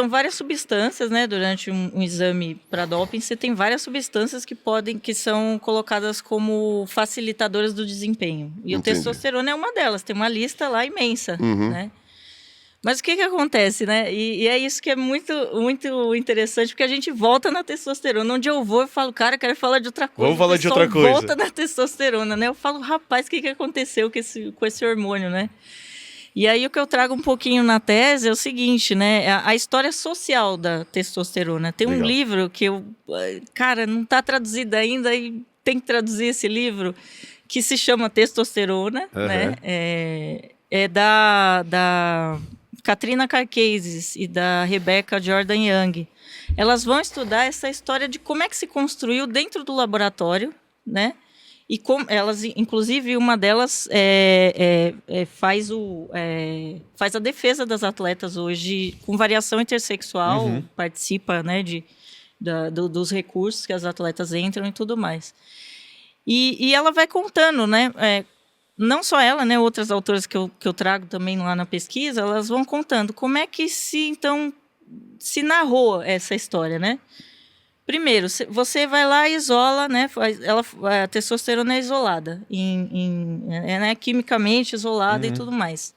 são várias substâncias, né? Durante um exame para doping, você tem várias substâncias que são colocadas como facilitadoras do desempenho. E o testosterona é uma delas, tem uma lista lá imensa, né? Mas o que acontece, né? E é isso que é muito, muito interessante, porque a gente volta na testosterona. Onde eu vou, eu falo, cara, quero falar de outra coisa. Vamos falar de outra coisa. Volta na testosterona, né? Eu falo, rapaz, o que aconteceu com esse hormônio, né? E aí o que eu trago um pouquinho na tese é o seguinte, né? A história social da testosterona. Tem um livro que cara, não está traduzido ainda e tem que traduzir esse livro, que se chama Testosterona, né? É da Katrina Karkazis e da Rebecca Jordan Young. Elas vão estudar essa história de como é que se construiu dentro do laboratório, né? E como elas, inclusive, uma delas faz a defesa das atletas hoje com variação intersexual, participa, né, dos recursos que as atletas entram e tudo mais. E ela vai contando, né? Não só ela, né? Outras autoras que eu trago também lá na pesquisa, elas vão contando como é que se narrou essa história, né? Primeiro, você vai lá e isola, né? A testosterona é isolada, né, quimicamente isolada e tudo mais.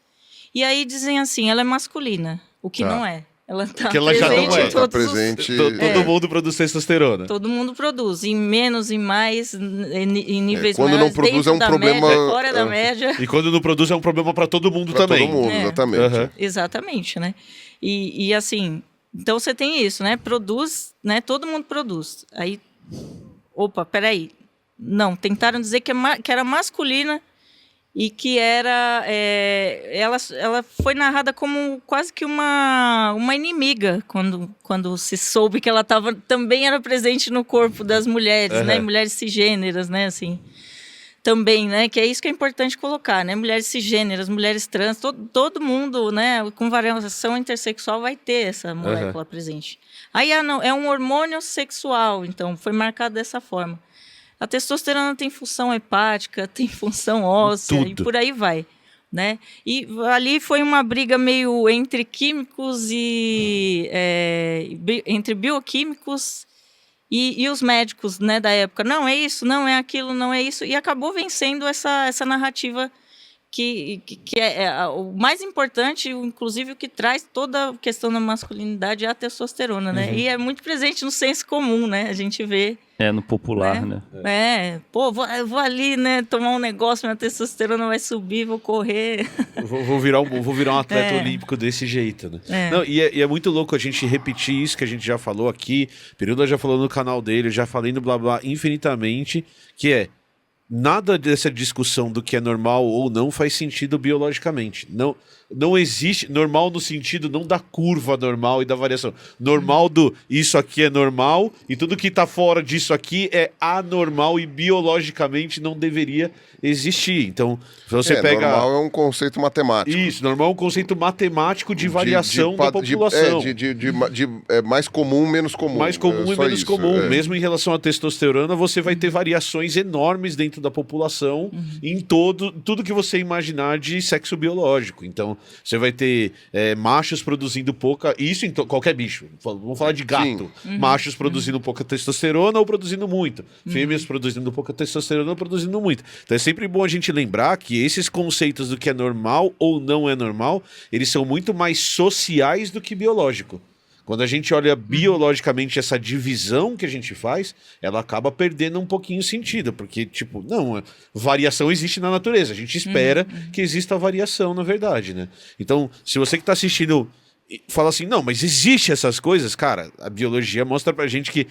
E aí dizem assim, ela é masculina, o que não é. Ela está presente. Todo mundo produz testosterona. Todo mundo produz, em menos, em mais, em níveis quando maiores, não produz é um problema média, fora da média. E quando não produz é um problema para todo mundo também. Todo mundo, exatamente. Exatamente, né? E assim, então você tem isso, né? Produz, né? Todo mundo produz. Aí, opa, peraí. Não, tentaram dizer que era masculina e que era... ela foi narrada como quase que uma inimiga, quando se soube que ela também era presente no corpo das mulheres, né? Mulheres cisgêneras, né? Assim, também, né? Que é isso que é importante colocar, né? Mulheres cisgêneras, mulheres trans, todo mundo, né? Com variação intersexual vai ter essa molécula presente. Aí, não, é um hormônio sexual, então foi marcado dessa forma. A testosterona tem função hepática, tem função óssea e por aí vai, né? E ali foi uma briga meio entre químicos e entre bioquímicos e os médicos, né, da época. Não é isso, não é aquilo, não é isso. E acabou vencendo essa narrativa que é o mais importante, inclusive o que traz toda a questão da masculinidade é a testosterona, né? E é muito presente no senso comum, né? A gente vê. No popular, né? Vou ali, né, tomar um negócio, minha testosterona vai subir, vou correr. Vou virar um atleta olímpico desse jeito, né? Não, e é muito louco a gente repetir isso que a gente já falou aqui, Período já falou no canal dele, já falei no Blá Blá infinitamente, que nada dessa discussão do que é normal ou não faz sentido biologicamente. Não existe normal no sentido não da curva normal e da variação. Normal do isso aqui é normal e tudo que está fora disso aqui é anormal e biologicamente não deveria existir. Então, se você pega... Normal é um conceito matemático. Isso, normal é um conceito matemático de variação da população. De mais comum, menos comum. Mais comum e menos comum. Mesmo em relação à testosterona, você vai ter variações enormes dentro da população em tudo que você imaginar de sexo biológico. Então, você vai ter machos produzindo pouca... Isso em qualquer bicho. Vamos falar de gato. Machos produzindo pouca testosterona ou produzindo muito. Fêmeas produzindo pouca testosterona ou produzindo muito. Então, é sempre bom a gente lembrar que esses conceitos do que é normal ou não é normal, eles são muito mais sociais do que biológico. Quando a gente olha biologicamente essa divisão que a gente faz, ela acaba perdendo um pouquinho o sentido, porque, tipo, não, variação existe na natureza, a gente espera que exista variação, na verdade, né? Então, se você que está assistindo fala assim, não, mas existe essas coisas, cara, a biologia mostra pra gente que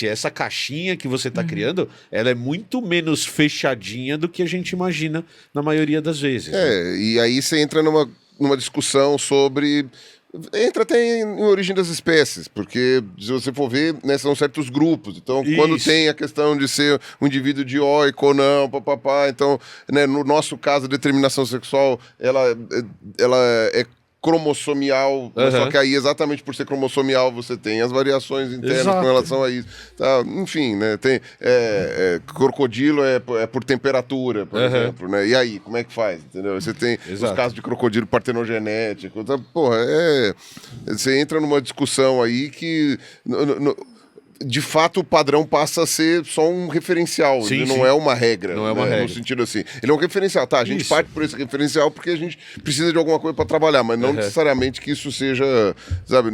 essa caixinha que você tá criando, ela é muito menos fechadinha do que a gente imagina na maioria das vezes. Né? E aí você entra numa discussão sobre... Entra até em origem das espécies, porque se você for ver, né, são certos grupos. Então, quando tem a questão de ser um indivíduo dioico ou não, papapá, então, né, no nosso caso, a determinação sexual, ela é cromossomial, mas só que aí, exatamente por ser cromossomial, você tem as variações internas com relação a isso. Tá, enfim, né? Tem, crocodilo é por temperatura, por exemplo, né? E aí, como é que faz? Entendeu? Você tem os casos de crocodilo partenogenético. Tá, porra, você entra numa discussão aí que... de fato, o padrão passa a ser só um referencial. Ele não é uma regra. Não é uma regra. No sentido assim. Ele é um referencial. Tá, a gente parte por esse referencial porque a gente precisa de alguma coisa para trabalhar, mas não necessariamente que isso seja, sabe,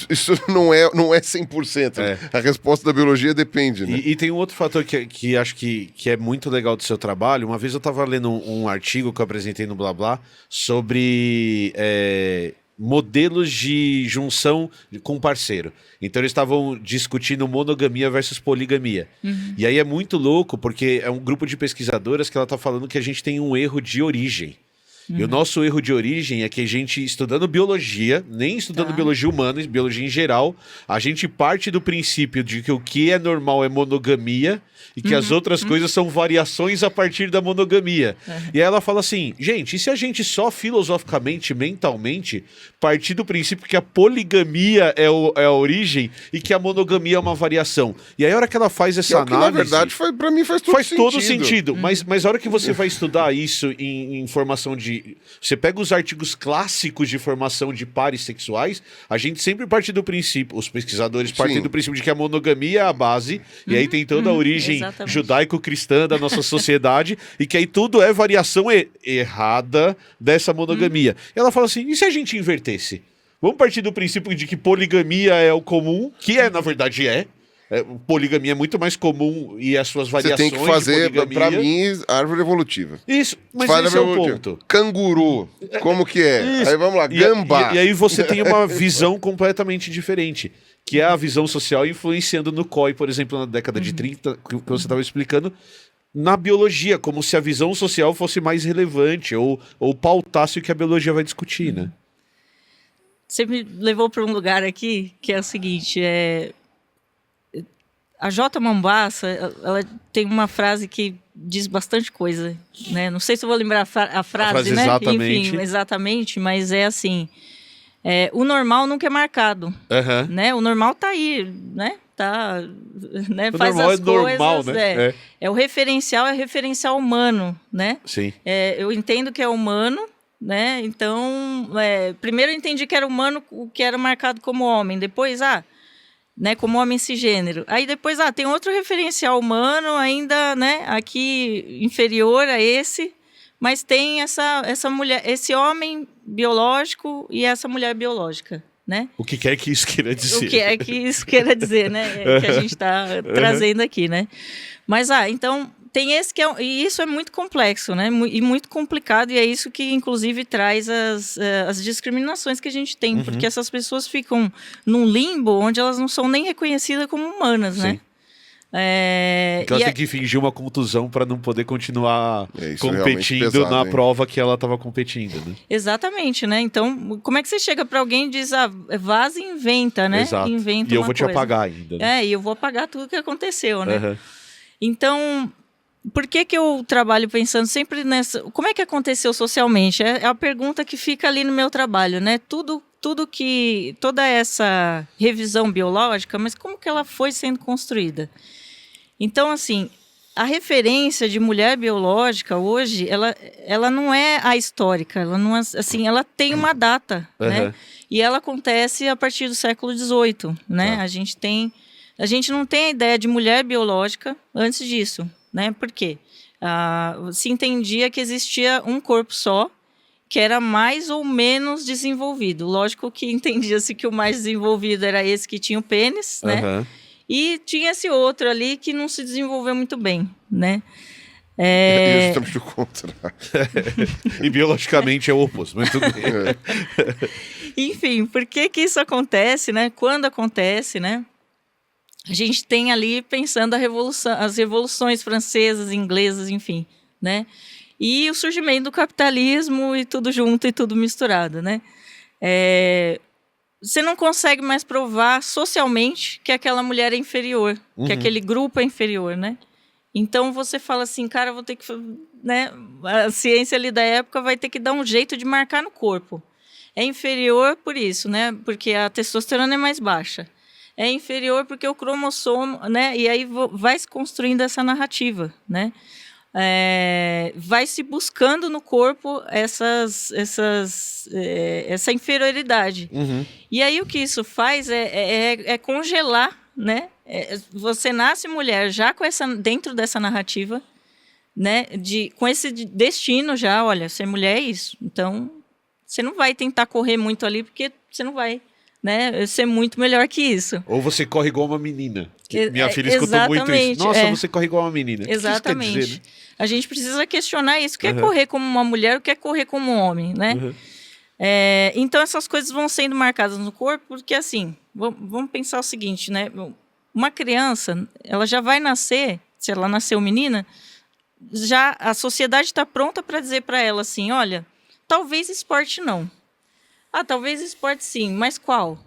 isso não é 100%. A resposta da biologia depende, né? E tem um outro fator que acho que é muito legal do seu trabalho. Uma vez eu estava lendo um artigo que eu apresentei no Blá Blá sobre... modelos de junção com parceiro. Então eles estavam discutindo monogamia versus poligamia. E aí é muito louco, porque é um grupo de pesquisadoras que ela está falando que a gente tem um erro de origem. E o nosso erro de origem é que a gente, estudando biologia, nem estudando biologia humana, biologia em geral, a gente parte do princípio de que o que é normal é monogamia e que as outras coisas são variações a partir da monogamia. E aí ela fala assim, gente, e se a gente só filosoficamente, mentalmente, partir do princípio que a poligamia é a origem e que a monogamia é uma variação? E aí a hora que ela faz essa análise... na verdade, pra mim faz todo sentido. Mas a hora que você vai estudar isso em formação de... Você pega os artigos clássicos de formação de pares sexuais, a gente sempre parte do princípio, os pesquisadores partem do princípio de que a monogamia é a base, e aí tem toda a origem judaico-cristã da nossa sociedade, e que aí tudo é variação errada dessa monogamia. E ela fala assim, e se a gente invertesse? Vamos partir do princípio de que poligamia é o comum, que na verdade poligamia é muito mais comum e as suas variações. Você tem que fazer, pra mim, árvore evolutiva. Isso, mas esse é o ponto. Canguru, como que é? Isso. Aí vamos lá, gambá. E aí você tem uma visão completamente diferente, que é a visão social influenciando no COI, por exemplo, na década de 30, que você estava explicando, na biologia, como se a visão social fosse mais relevante ou pautasse o que a biologia vai discutir, né? Você me levou para um lugar aqui que é o seguinte, a J. Mombassa, ela tem uma frase que diz bastante coisa, né? Não sei se eu vou lembrar a frase, né? Exatamente. Enfim, exatamente, mas é assim, o normal nunca é marcado, né? O normal tá aí, né? Tá, né? O faz normal as é coisas, normal, né? É o referencial humano, né? Sim. Eu entendo que é humano, né? Então, primeiro eu entendi que era humano o que era marcado como homem, depois, né, como homem cisgênero. Aí depois, tem outro referencial humano ainda, né, aqui inferior a esse, mas tem essa mulher, esse homem biológico e essa mulher biológica, né? O que quer que isso queira dizer? O que é que isso queira dizer, né? Que a gente está trazendo aqui, né? Mas, então, tem esse que e isso é muito complexo, né? E muito complicado, e é isso que, inclusive, traz as discriminações que a gente tem, porque essas pessoas ficam num limbo onde elas não são nem reconhecidas como humanas, né? Porque elas têm que fingir uma contusão para não poder continuar competindo pesado, na prova que ela estava competindo, né? Exatamente, né? Então, como é que você chega para alguém e diz, vaza e inventa, né? Exato. Inventa e eu uma vou te coisa. apagar ainda. Né? E eu vou apagar tudo que aconteceu, né? Então, por que eu trabalho pensando sempre nessa... Como é que aconteceu socialmente? É a pergunta que fica ali no meu trabalho, né? Toda essa revisão biológica, mas como que ela foi sendo construída? Então, assim, a referência de mulher biológica hoje, ela não é a histórica, ela não é, assim, ela tem uma data, né? E ela acontece a partir do século XVIII, né? A gente não tem a ideia de mulher biológica antes disso, né? Por quê? Se entendia que existia um corpo só, que era mais ou menos desenvolvido. Lógico que entendia-se que o mais desenvolvido era esse que tinha o pênis, né? E tinha esse outro ali que não se desenvolveu muito bem, né? E justamente o contrário. E biologicamente é o oposto, mas tudo bem. Enfim, por que isso acontece, né? Quando acontece, né? A gente tem ali pensando as revoluções francesas, inglesas, enfim, né? E o surgimento do capitalismo e tudo junto e tudo misturado, né? Você não consegue mais provar socialmente que aquela mulher é inferior, que aquele grupo é inferior, né? Então você fala assim, cara, eu vou ter que, né? A ciência ali da época vai ter que dar um jeito de marcar no corpo. É inferior por isso, né? Porque a testosterona é mais baixa. É inferior porque o cromossomo, né? E aí vai se construindo essa narrativa, né? Vai se buscando no corpo essa inferioridade. E aí o que isso faz é congelar, né? Você nasce mulher já dentro dessa narrativa, né? Com esse destino já, olha, ser mulher é isso. Então, você não vai tentar correr muito ali porque você não vai, né, ser muito melhor que isso. Ou você corre igual uma menina. Minha filha escutou muito isso. Nossa, você corre igual uma menina. Exatamente. O que isso quer dizer, né? A gente precisa questionar isso. O que é correr como uma mulher, o que é correr como um homem, né? Então, essas coisas vão sendo marcadas no corpo, porque assim, vamos pensar o seguinte, né? Uma criança, ela já vai nascer, se ela nasceu menina, já a sociedade está pronta para dizer para ela assim, olha, talvez esporte não. Talvez esporte sim, mas qual?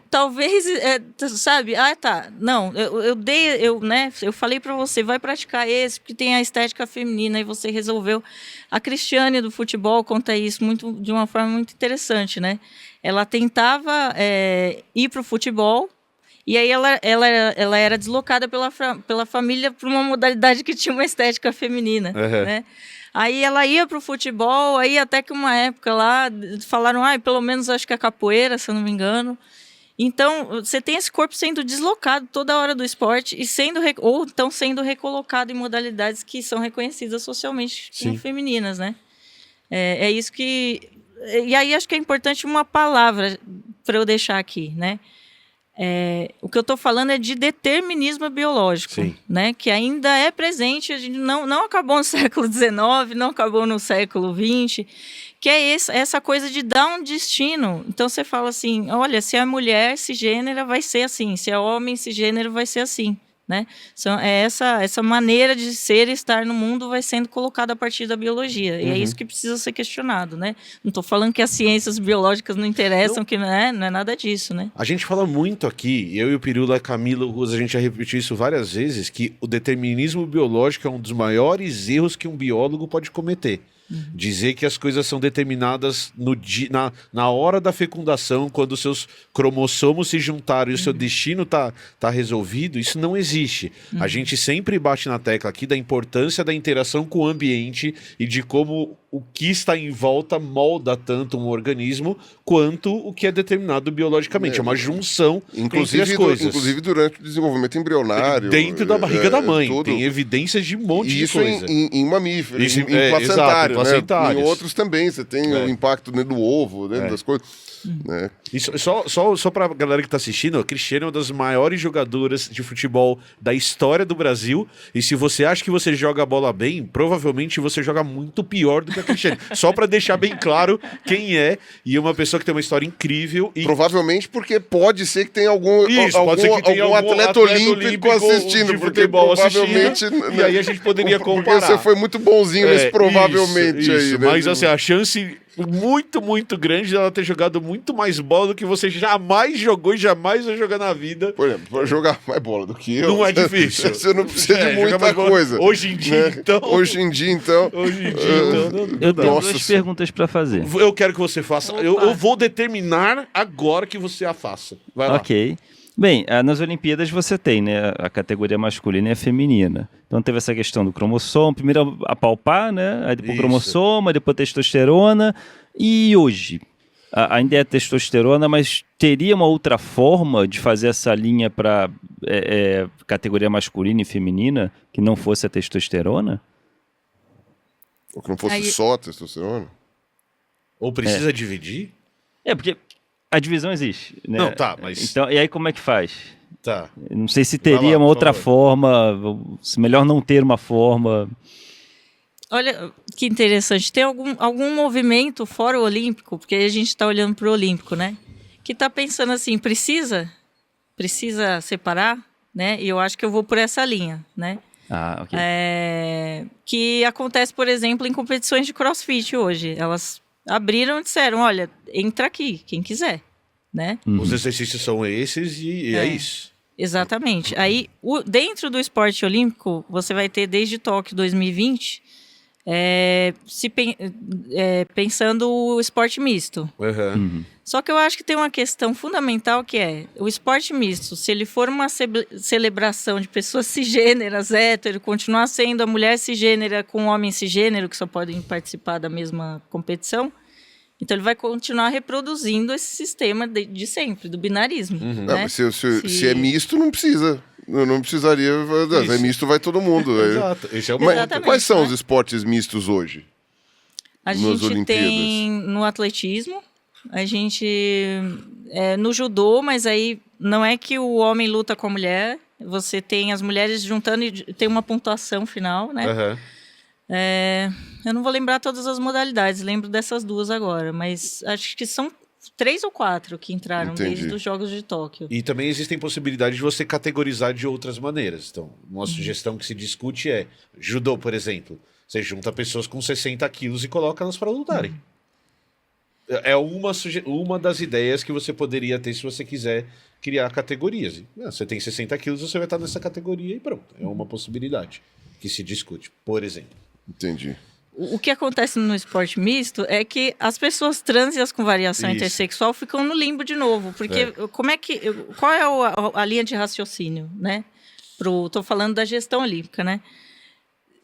Talvez, sabe? Tá, não, eu falei para você, vai praticar esse, porque tem a estética feminina, e você resolveu. A Cristiane do futebol conta isso de uma forma muito interessante, né? Ela tentava ir para o futebol, e aí ela era deslocada pela família para uma modalidade que tinha uma estética feminina, né? Aí ela ia para o futebol, aí até que uma época lá falaram, pelo menos acho que a capoeira, se eu não me engano. Então, você tem esse corpo sendo deslocado toda hora do esporte e ou estão sendo recolocado em modalidades que são reconhecidas socialmente como femininas, né? É isso que... E aí acho que é importante uma palavra para eu deixar aqui, né? O que eu estou falando é de determinismo biológico, né? Que ainda é presente, a gente não acabou no século XIX, não acabou no século XX, que é essa coisa de dar um destino. Então você fala assim, olha, se é mulher cisgênera vai ser assim, se é homem cisgênero vai ser assim, né? Essa maneira de ser e estar no mundo vai sendo colocada a partir da biologia. E é isso que precisa ser questionado, né? Não estou falando que as ciências biológicas não interessam, que não é nada disso, né? A gente fala muito aqui, eu e o Pirula, Camila, o Ruas, a gente já repetiu isso várias vezes, que o determinismo biológico é um dos maiores erros que um biólogo pode cometer. Dizer que as coisas são determinadas na hora da fecundação, quando os seus cromossomos se juntaram e o seu destino tá resolvido, isso não existe. A gente sempre bate na tecla aqui da importância da interação com o ambiente e de como o que está em volta molda tanto um organismo quanto o que é determinado biologicamente. É uma junção entre as coisas. Inclusive durante o desenvolvimento embrionário. Dentro da barriga da mãe. Tem evidências de um monte de coisa. Em mamíferos, em placentário, né? Em outros também, você tem o impacto dentro do ovo, dentro das coisas. Né? E só pra galera que tá assistindo, a Cristiane é uma das maiores jogadoras de futebol da história do Brasil. E se você acha que você joga a bola bem, provavelmente você joga muito pior do que a Cristiane. Só pra deixar bem claro quem é. E é uma pessoa que tem uma história incrível. E... provavelmente porque pode ser que tenha algum atleta olímpico assistindo, porque futebol provavelmente assistindo, e aí a gente poderia comparar. Porque você foi muito bonzinho nesse provavelmente isso, aí, né? Mas assim, a chance muito, muito grande dela ter jogado muito mais bola do que você jamais jogou e jamais vai jogar na vida. Por exemplo, pra jogar mais bola do que eu. Não é difícil. Você não precisa de muita coisa. Hoje em dia, né? então. Hoje em dia, então. Eu tenho duas perguntas pra fazer. Eu quero que você faça. Eu vou determinar agora que você a faça. Vai lá. Ok. Bem, nas Olimpíadas você tem, né, a categoria masculina e a feminina. Então teve essa questão do cromossomo, primeiro apalpar, né, aí depois o cromossoma, depois a testosterona. E hoje? Ainda é a testosterona, mas teria uma outra forma de fazer essa linha para categoria masculina e feminina que não fosse a testosterona? Ou que não fosse só a testosterona? Ou precisa dividir? Porque a divisão existe, né? Não, tá, mas... Então, e aí como é que faz? Tá. Não sei se teria uma outra forma, se melhor não ter uma forma. Olha que interessante, tem algum movimento fora o olímpico, porque a gente está olhando para o olímpico, né? Que está pensando assim, precisa separar, né? E eu acho que eu vou por essa linha, né? Ok. Que acontece, por exemplo, em competições de CrossFit hoje. Elas abriram e disseram, olha, entra aqui, quem quiser, né? Os exercícios são esses e é isso. Exatamente. Aí, dentro do esporte olímpico, você vai ter desde Tóquio 2020 pensando o esporte misto. Uhum. Só que eu acho que tem uma questão fundamental que é o esporte misto, se ele for uma celebração de pessoas cisgêneras, hétero, continuar sendo a mulher cisgênera com o homem cisgênero, que só podem participar da mesma competição, então ele vai continuar reproduzindo esse sistema de sempre, do binarismo. Não, Né? mas se é misto, não precisa. Não precisaria. Se é misto, vai todo mundo. Exato. Esse é o Mas Exatamente, quais são né? os esportes mistos hoje? A nas gente Olimpíadas? tem no atletismo, a gente no judô, mas aí não é que o homem luta com a mulher, você tem as mulheres juntando e tem uma pontuação final, né? Uhum. Eu não vou lembrar todas as modalidades, lembro dessas duas agora, mas acho que são 3 ou 4 que entraram Entendi. desde os Jogos de Tóquio. E também existem possibilidades de você categorizar de outras maneiras. Então, uma sugestão que se discute é judô, por exemplo. Você junta pessoas com 60 quilos e coloca elas para lutarem. É uma das ideias que você poderia ter se você quiser criar categorias. Você tem 60 quilos, você vai estar nessa categoria e pronto. É uma possibilidade que se discute, por exemplo. Entendi. O que acontece no esporte misto é que as pessoas trans e as com variação Isso. intersexual ficam no limbo de novo, porque qual é a linha de raciocínio, né? Tô falando da gestão olímpica, né?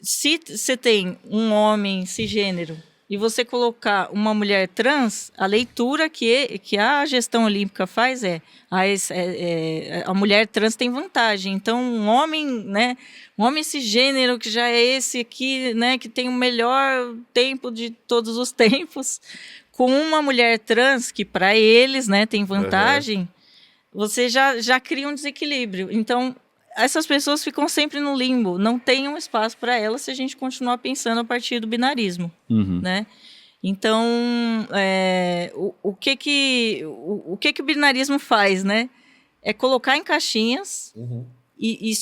Se você tem um homem cisgênero e você colocar uma mulher trans, a leitura que a gestão olímpica faz a mulher trans tem vantagem. Então, um homem cisgênero, que já é esse aqui, né, que tem o melhor tempo de todos os tempos, com uma mulher trans, que para eles, né, tem vantagem, você já cria um desequilíbrio. Então, essas pessoas ficam sempre no limbo, não tem um espaço para elas se a gente continuar pensando a partir do binarismo, né? Então, o que o binarismo faz, né? É colocar em caixinhas e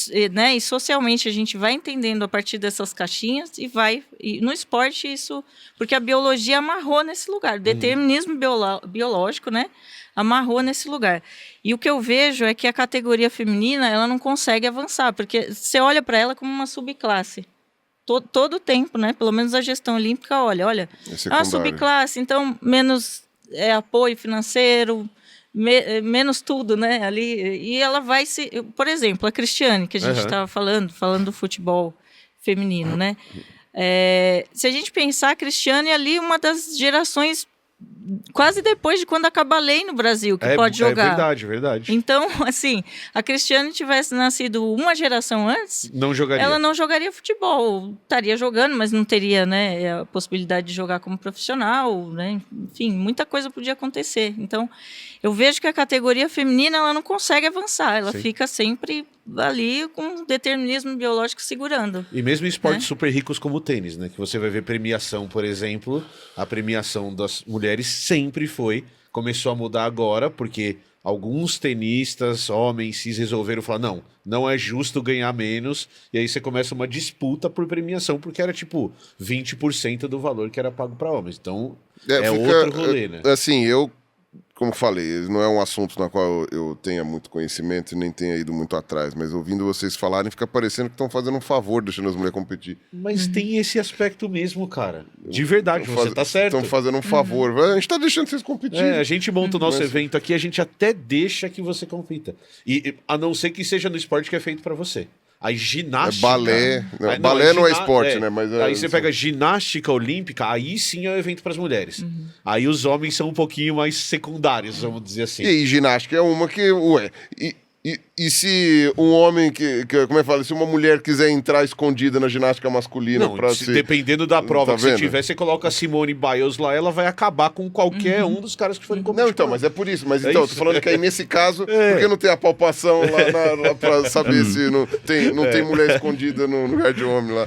socialmente a gente vai entendendo a partir dessas caixinhas e no esporte isso, porque a biologia amarrou nesse lugar, o determinismo biológico, né? Amarrou nesse lugar. E o que eu vejo é que a categoria feminina ela não consegue avançar, porque você olha para ela como uma subclasse. Todo o tempo, né? Pelo menos a gestão olímpica olha, é uma subclasse, então menos apoio financeiro, menos tudo, né? Ali, e ela vai se... Por exemplo, a Cristiane, que a gente estava falando do futebol feminino, né? Se a gente pensar, a Cristiane é ali uma das gerações quase depois de quando acaba a lei no Brasil, que pode jogar. É verdade. Então, assim, a Cristiane tivesse nascido uma geração antes, não jogaria. Ela não jogaria futebol. Estaria jogando, mas não teria, né, a possibilidade de jogar como profissional, né? Enfim, muita coisa podia acontecer. Então, eu vejo que a categoria feminina ela não consegue avançar, ela fica sempre ali com um determinismo biológico segurando. E mesmo em esportes super ricos como o tênis, né? Que você vai ver premiação, por exemplo, a premiação das mulheres sempre começou a mudar agora, porque alguns tenistas, homens, cis, resolveram falar, não é justo ganhar menos, e aí você começa uma disputa por premiação, porque era tipo 20% do valor que era pago para homens. Então, outro rolê, né? Assim, como falei, não é um assunto na qual eu tenha muito conhecimento e nem tenha ido muito atrás, mas ouvindo vocês falarem, fica parecendo que estão fazendo um favor deixando as mulheres competir. Mas tem esse aspecto mesmo, cara. De verdade, você tá certo. Estão fazendo um favor. A gente tá deixando vocês competirem. A gente monta o nosso evento aqui, a gente até deixa que você compita. E a não ser que seja no esporte que é feito pra você. Aí ginástica... balé. Balé não é esporte, né? Mas aí você pega ginástica olímpica, aí sim é um evento para as mulheres. Aí os homens são um pouquinho mais secundários, vamos dizer assim. E aí, ginástica é uma que... E se um homem como é que fala? Se uma mulher quiser entrar escondida na ginástica masculina dependendo da prova tá que vendo? você tiver, você coloca a Simone Biles lá, ela vai acabar com qualquer um dos caras que forem competir. Não, então, mas é por isso. Mas então, eu tô falando que aí nesse caso, por que não tem a palpação lá pra saber se não tem mulher escondida no lugar de homem lá?